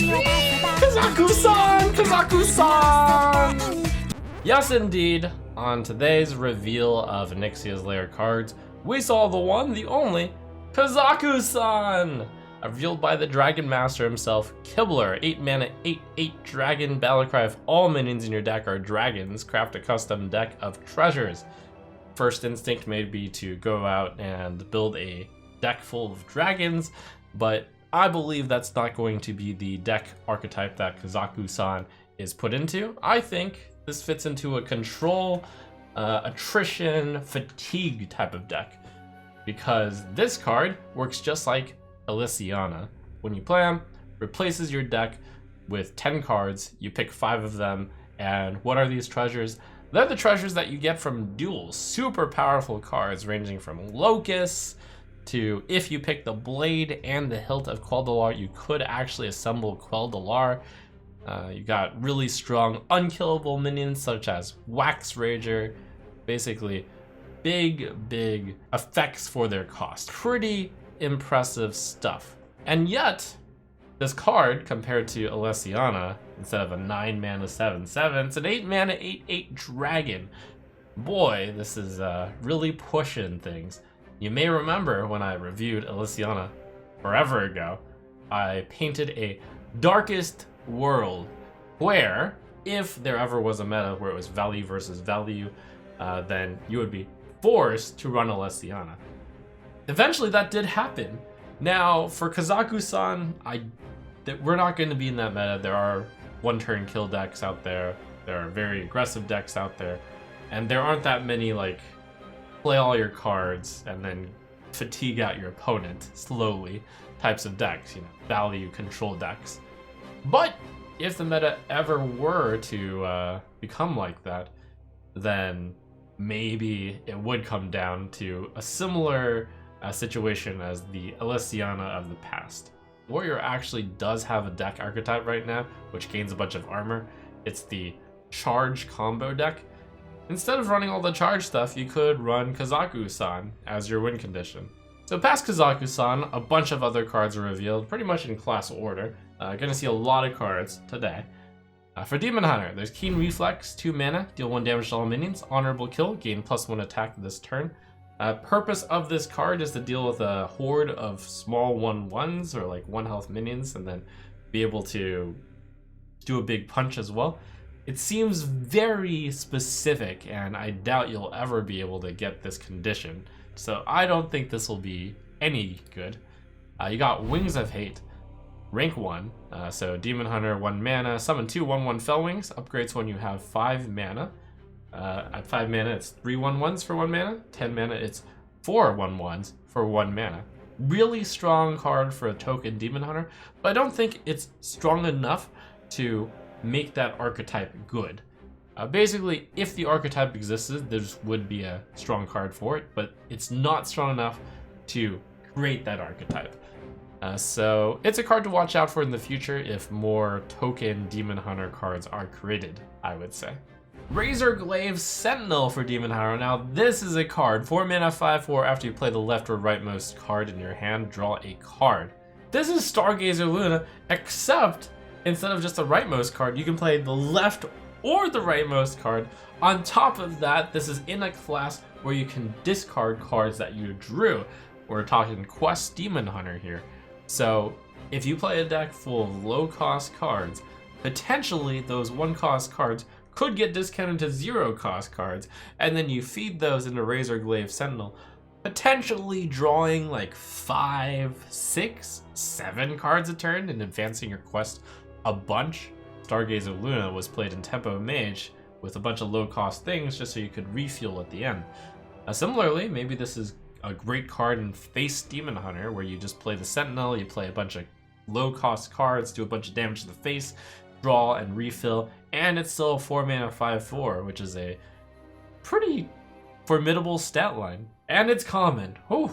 Kazakusan! Kazakusan! Yes, indeed. On today's reveal of Onyxia's Lair cards, we saw the one, the only, Kazakusan! Revealed by the Dragon Master himself, Kibler, 8 mana, 8/8 dragon battlecry. If all minions in your deck are dragons, craft a custom deck of treasures. First instinct may be to go out and build a deck full of dragons, but I believe that's not going to be the deck archetype that Kazakusan is put into. I think this fits into a control, attrition, fatigue type of deck, because this card works just like Onyxia. When you play them, replaces your deck with 10 cards, you pick 5 of them, and what are these treasures? They're the treasures that you get from duels. Super powerful cards ranging from Locust to, if you pick the blade and the hilt of Quel'Dalar, you could actually assemble Quel'Dalar. You got really strong unkillable minions such as Wax Rager. Basically, big effects for their cost. Pretty impressive stuff. And yet, this card, compared to Onyxia, instead of a 9 mana 7/7, it's an 8 mana 8/8 dragon. Boy, this is really pushing things. You may remember when I reviewed Onyxia forever ago, I painted a darkest world where, if there ever was a meta where it was value versus value, then you would be forced to run Onyxia. Eventually that did happen. Now for Kazakusan, we're not going to be in that meta. There are one-turn kill decks out there. There are very aggressive decks out there, and there aren't that many like play all your cards and then fatigue out your opponent slowly types of decks, you know, value control decks. But if the meta ever were to become like that, then maybe it would come down to a similar situation as the Onyxia of the past. Warrior actually does have a deck archetype right now, which gains a bunch of armor. It's the charge combo deck. Instead of running all the charge stuff, you could run Kazakusan as your win condition. So past Kazakusan, a bunch of other cards are revealed, pretty much in class order. Gonna see a lot of cards today. For Demon Hunter, there's Keen Reflex, 2 mana, deal 1 damage to all minions, honorable kill, gain +1 attack this turn. Purpose of this card is to deal with a horde of small 1/1s or like 1 health minions, and then be able to do a big punch as well. It seems very specific, and I doubt you'll ever be able to get this condition. So I don't think this will be any good. You got Wings of Hate, rank 1. So Demon Hunter, 1 mana, summon 2 1/1 Fellwings, upgrades when you have 5 mana. At 5 mana, it's 3 1/1s for 1 mana. 10 mana, it's 4 1/1s for 1 mana. Really strong card for a token Demon Hunter, but I don't think it's strong enough to make that archetype good. Basically, if the archetype existed, there would be a strong card for it, but it's not strong enough to create that archetype. So it's a card to watch out for in the future if more token Demon Hunter cards are created, I would say. Razorglaive Sentinel for Demon Hunter. Now this is a card, 4 mana 5/4. After you play the left or rightmost card in your hand, draw a card. This is Stargazer Luna, except instead of just the rightmost card, you can play the left or the rightmost card. On top of that, this is in a class where you can discard cards that you drew. We're talking Quest Demon Hunter here. So if you play a deck full of low cost cards, potentially those 1-cost cards could get discounted to 0-cost cards, and then you feed those into Razorglaive Sentinel, potentially drawing like 5, 6, 7 cards a turn and advancing your quest a bunch. Stargazer Luna was played in Tempo Mage with a bunch of low-cost things just so you could refuel at the end. Similarly, maybe this is a great card in Face Demon Hunter, where you just play the Sentinel, you play a bunch of low-cost cards, do a bunch of damage to the face, draw and refill, and it's still a 4 mana 5/4, which is a pretty formidable stat line. And it's common. Whew.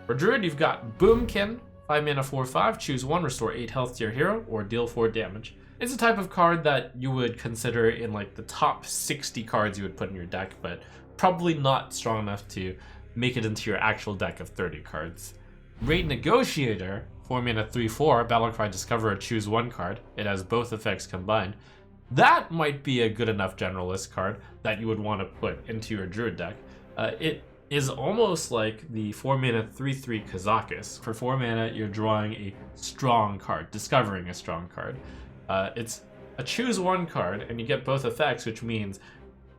For Druid, you've got Boomkin, 5 mana 4/5, choose 1, restore 8 health to your hero, or deal 4 damage. It's a type of card that you would consider in like the top 60 cards you would put in your deck, but probably not strong enough to make it into your actual deck of 30 cards. Raid Negotiator, 4 mana 3/4, Battlecry, discover a choose one card. It has both effects combined. That might be a good enough generalist card that you would want to put into your druid deck. It is almost like the 4 mana 3/3 Kazakus. For 4 mana, you're drawing a strong card, discovering a strong card. It's a choose one card, and you get both effects, which means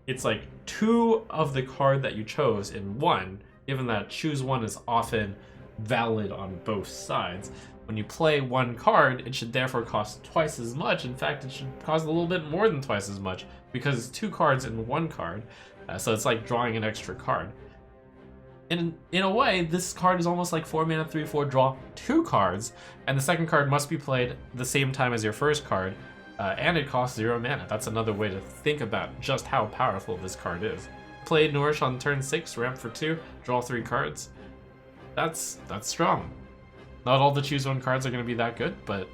it's like 2 of the card that you chose in 1, given that choose one is often valid on both sides. When you play 1 card, it should therefore cost twice as much. In fact, it should cost a little bit more than twice as much, because it's 2 cards in 1 card. So it's like drawing an extra card. In a way, this card is almost like 4 mana 3/4, draw 2 cards, and the second card must be played the same time as your first card, and it costs 0 mana. That's another way to think about just how powerful this card is. Play Nourish on turn 6, ramp for 2, draw 3 cards. That's strong. Not all the choose one cards are going to be that good, but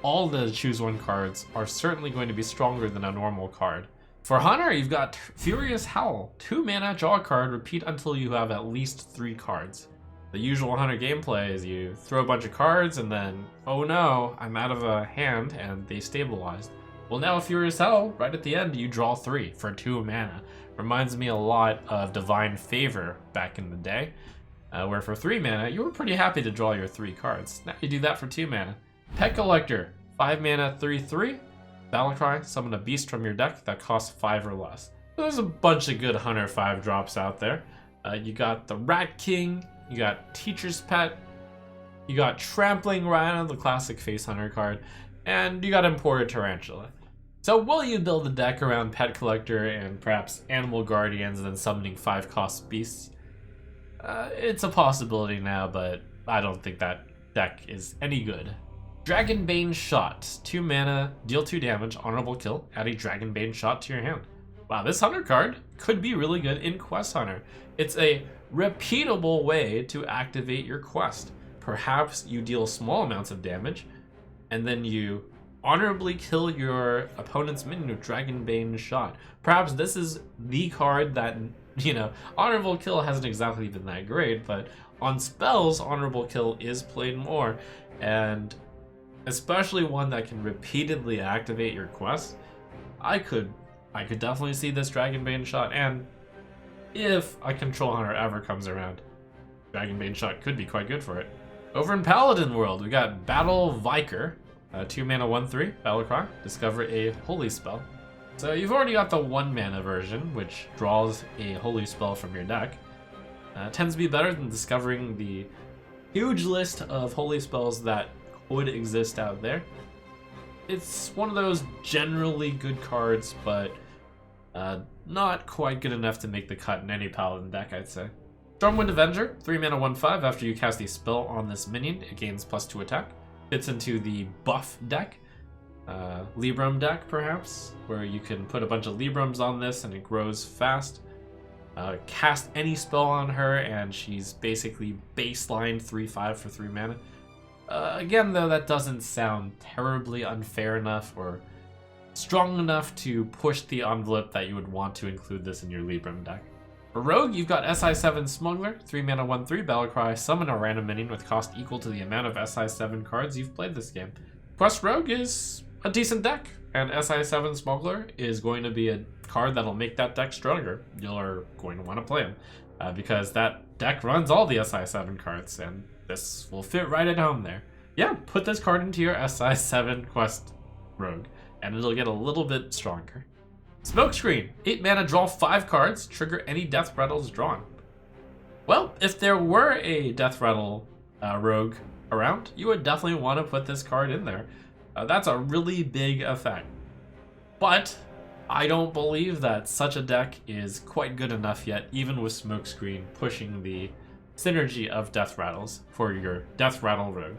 all the choose one cards are certainly going to be stronger than a normal card. For Hunter, you've got Furious Howl. 2 mana, draw a card, repeat until you have at least 3 cards. The usual Hunter gameplay is you throw a bunch of cards and then, oh no, I'm out of a hand and they stabilized. Well, now Furious Howl, right at the end, you draw 3 for 2 mana. Reminds me a lot of Divine Favor back in the day, where for 3 mana, you were pretty happy to draw your 3 cards. Now you do that for 2 mana. Pet Collector, 5 mana 3/3. Battlecry, summon a beast from your deck that costs 5 or less. There's a bunch of good Hunter 5 drops out there. You got the Rat King, you got Teacher's Pet, you got Trampling Rhino, the classic face Hunter card, and you got Imported Tarantula. So will you build a deck around Pet Collector and perhaps Animal Guardians and then summoning 5-cost beasts? It's a possibility now, but I don't think that deck is any good. Dragonbane Shot, 2 mana, deal 2 damage, honorable kill, add a Dragonbane Shot to your hand. Wow, this Hunter card could be really good in Quest Hunter. It's a repeatable way to activate your quest. Perhaps you deal small amounts of damage, and then you honorably kill your opponent's minion with Dragonbane Shot. Perhaps this is the card that, honorable kill hasn't exactly been that great, but on spells, honorable kill is played more, and especially one that can repeatedly activate your quest. I could definitely see this Dragonbane Shot, and if a Control Hunter ever comes around, Dragonbane Shot could be quite good for it. Over in Paladin world, we got Battle Viker, 2 mana 1/3, Battlecry, discover a holy spell. So you've already got the 1 mana version, which draws a holy spell from your deck. Tends to be better than discovering the huge list of holy spells that would exist out there. It's one of those generally good cards, but not quite good enough to make the cut in any Paladin deck, I'd say. Stormwind Avenger, 3 mana 1/5. After you cast a spell on this minion, it gains +2 attack. Fits into the buff deck. Libram deck, perhaps, where you can put a bunch of Librams on this and it grows fast. Cast any spell on her and she's basically baseline 3/5 for 3 mana. Again, though, that doesn't sound terribly unfair enough or strong enough to push the envelope that you would want to include this in your Libram deck. For Rogue, you've got SI7 Smuggler, 3 mana 1/3, Battlecry, summon a random minion with cost equal to the amount of SI7 cards you've played this game. Quest Rogue is a decent deck, and SI7 Smuggler is going to be a card that'll make that deck stronger. You're going to want to play him, because that deck runs all the SI7 cards, and this will fit right at home there. Yeah, put this card into your SI7 Quest Rogue, and it'll get a little bit stronger. Smokescreen, 8 mana, draw 5 cards, trigger any Death Rattles drawn. Well, if there were a Death Rattle Rogue around, you would definitely want to put this card in there. That's a really big effect. But I don't believe that such a deck is quite good enough yet, even with Smokescreen pushing the synergy of Death Rattles for your Death Rattle Rogue.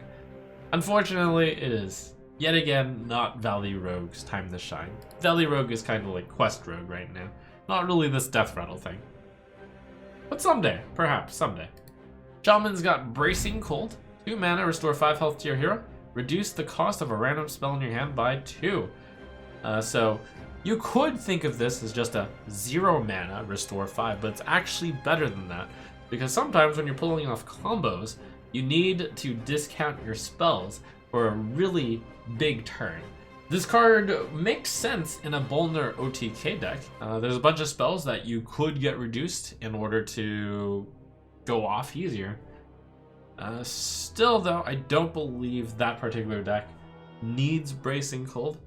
Unfortunately, it is yet again not Valley Rogue's time to shine. Valley Rogue is kind of like Quest Rogue right now, not really this Death Rattle thing. But someday, perhaps someday. Shaman's got Bracing Cold, 2 mana, restore 5 health to your hero, reduce the cost of a random spell in your hand by 2. So you could think of this as just a 0 mana restore 5, but it's actually better than that. Because sometimes when you're pulling off combos, you need to discount your spells for a really big turn. This card makes sense in a Bolner OTK deck. There's a bunch of spells that you could get reduced in order to go off easier. Still though, I don't believe that particular deck needs Bracing Cold.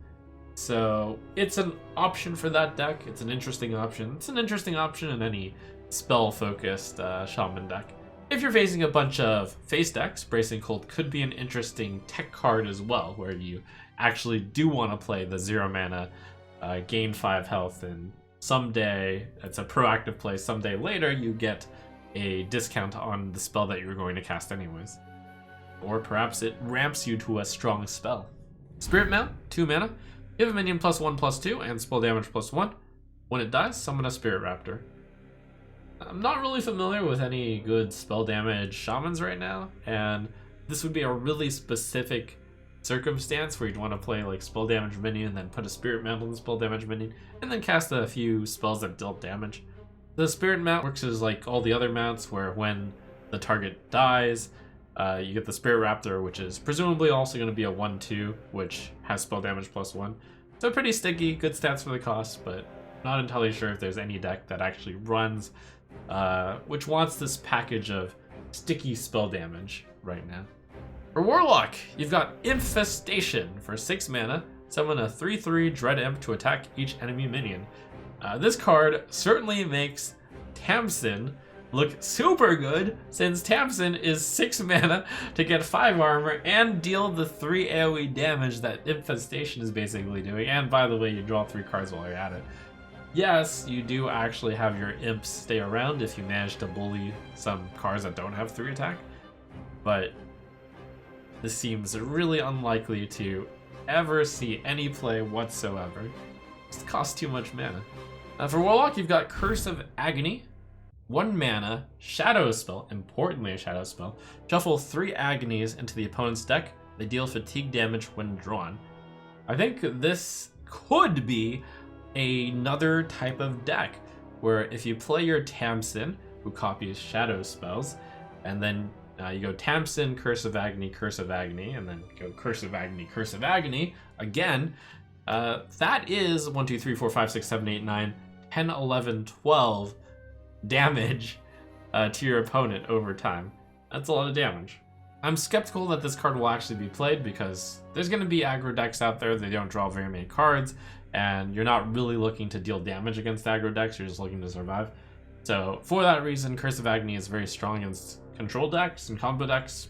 So it's an option for that deck. It's an interesting option. It's an interesting option in any spell-focused shaman deck. If you're facing a bunch of face decks, Bracing Cold could be an interesting tech card as well, where you actually do want to play the 0 mana, gain 5 health, and someday, it's a proactive play, someday later you get a discount on the spell that you're going to cast anyways. Or perhaps it ramps you to a strong spell. Spirit Mount, 2 mana. Give a minion +1/+2 and spell damage +1. When it dies, summon a Spirit Raptor. I'm not really familiar with any good spell damage shamans right now, and this would be a really specific circumstance where you'd want to play like spell damage minion and then put a Spirit Mount on the spell damage minion and then cast a few spells that dealt damage. The Spirit Mount works as like all the other mounts, where when the target dies, you get the Spirit Raptor, which is presumably also going to be a 1/2, which has spell damage +1. So pretty sticky, good stats for the cost, but not entirely sure if there's any deck that actually runs, which wants this package of sticky spell damage right now. For Warlock, you've got Infestation for 6 mana. Summon a 3/3 Dread Imp to attack each enemy minion. This card certainly makes Tamsin look super good, since Tamsin is 6 mana to get 5 armor and deal the 3 AoE damage that Infestation is basically doing. And by the way, you draw 3 cards while you're at it. Yes, you do actually have your imps stay around if you manage to bully some cards that don't have 3 attack, but this seems really unlikely to ever see any play whatsoever. It costs too much mana. For Warlock, you've got Curse of Agony, 1 mana, shadow spell, importantly a shadow spell. Shuffle 3 agonies into the opponent's deck. They deal fatigue damage when drawn. I think this could be another type of deck where if you play your Tamsin, who copies shadow spells, and then you go Tamsin, Curse of Agony, and then go Curse of Agony, Curse of Agony again, that is 1, 2, 3, 4, 5, 6, 7, 8, 9, 10, 11, 12 damage to your opponent over time. That's a lot of damage. I'm skeptical that this card will actually be played because there's going to be aggro decks out there. They don't draw very many cards, and you're not really looking to deal damage against aggro decks. You're just looking to survive. So for that reason, Curse of Agony is very strong against control decks and combo decks.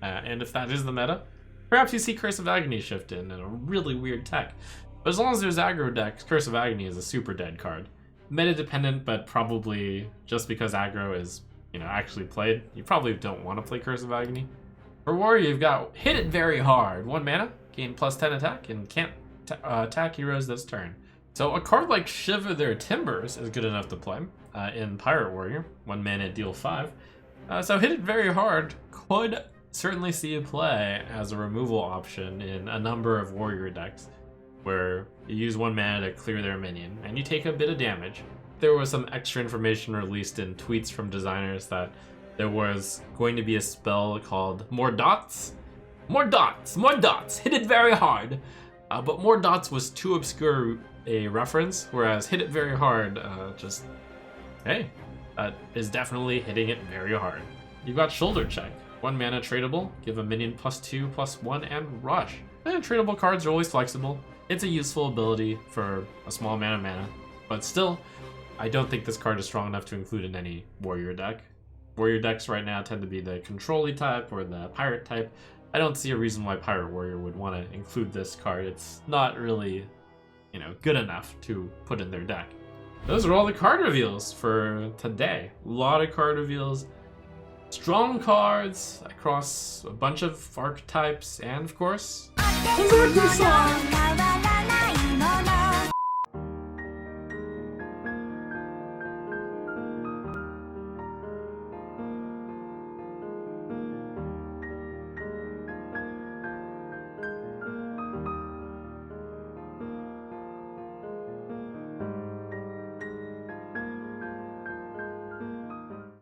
And if that is the meta, perhaps you see Curse of Agony shift in a really weird tech. But as long as there's aggro decks, Curse of Agony is a super dead card. Meta dependent, but probably just because aggro is, actually played, you probably don't want to play Curse of Agony. For Warrior, you've got Hit It Very Hard. 1 mana, gain +10 attack, and can't attack heroes this turn. So a card like Shiver Their Timbers is good enough to play in Pirate Warrior. 1 mana, deal 5. So Hit It Very Hard could certainly see a play as a removal option in a number of Warrior decks, where you use 1 mana to clear their minion, and you take a bit of damage. There was some extra information released in tweets from designers that there was going to be a spell called More Dots. More Dots! More Dots! Hit It Very Hard! But More Dots was too obscure a reference, whereas Hit It Very Hard, hey, that is definitely hitting it very hard. You've got Shoulder Check. 1 mana tradable, give a minion +2/+1 and rush. And tradable cards are always flexible. It's a useful ability for a small amount of mana, but still, I don't think this card is strong enough to include in any Warrior deck. Warrior decks right now tend to be the Control-y type or the Pirate type. I don't see a reason why Pirate Warrior would want to include this card. It's not really, good enough to put in their deck. Those are all the card reveals for today. A lot of card reveals. Strong cards across a bunch of archetypes, and of course, KAZAKUSAAAAAAN!